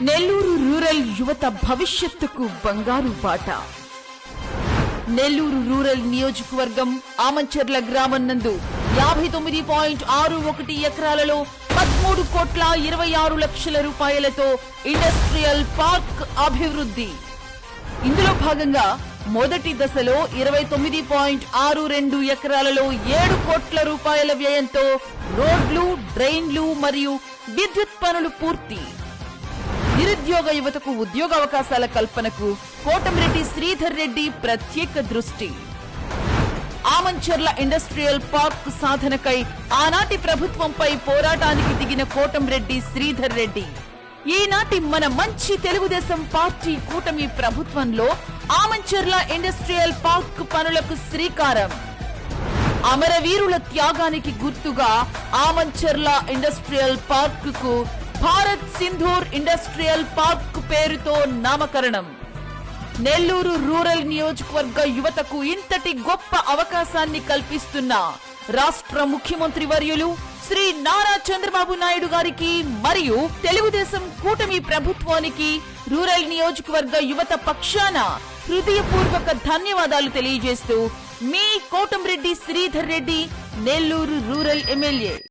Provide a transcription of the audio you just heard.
Nellore rural యువత భవిష్యత్తుకు బంగారు బాట. నెల్లూరు రూరల్ నియోజకవర్గం ఆమంచెర్ల గ్రామం నందు 59.61 ఎకరాలలో 13,26,00,000 రూపాయలతో ఇండస్ట్రియల్ పార్క్ అభివృద్ధి. ఇందులో భాగంగా మొదటి దశలో 29.62 ఎకరాలలో 7 కోట్ల రూపాయల వ్యయంతో రోడ్లు, డ్రైన్లు మరియు విద్యుత్ పనులు పూర్తి. నిరుద్యోగ యువతకు ఉద్యోగావకాశాల కల్పనకు కోటమిరెడ్డి శ్రీధర్ రెడ్డి ప్రత్యేక దృష్టి. ఆమంచెర్ల ఇండస్ట్రియల్ పార్క్ సాధనకై ఆనాటి ప్రభుత్వంపై పోరాటానికి దిగిన కోటమిరెడ్డి శ్రీధర్ రెడ్డి ఈనాటి మన మంచి తెలుగుదేశం పార్టీ కూటమి ప్రభుత్వంలో ఆమంచెర్ల ఇండస్ట్రియల్ పార్క్ పనులకు శ్రీకారం. అమరవీరుల త్యాగానికి గుర్తుగా ఆమంచెర్ల ఇండస్ట్రియల్ పార్క్ కు భారత్ సింధూర్ ఇండస్ట్రియల్ పార్క్ పేరుతో నామకరణం. నెల్లూరు రూరల్ నియోజకవర్గ యువతకు ఇంతటి గొప్ప అవకాశాన్ని కల్పిస్తున్న రాష్ట్ర ముఖ్యమంత్రి వర్యులు శ్రీ నారా చంద్రబాబు నాయుడు గారికి మరియు తెలుగుదేశం కూటమి ప్రభుత్వానికి రూరల్ నియోజకవర్గ యువత పక్షాన హృదయపూర్వక ధన్యవాదాలు తెలియజేస్తూ మీ కోటమిరెడ్డి శ్రీధర్ రెడ్డి, నెల్లూరు రూరల్ ఎమ్మెల్యే.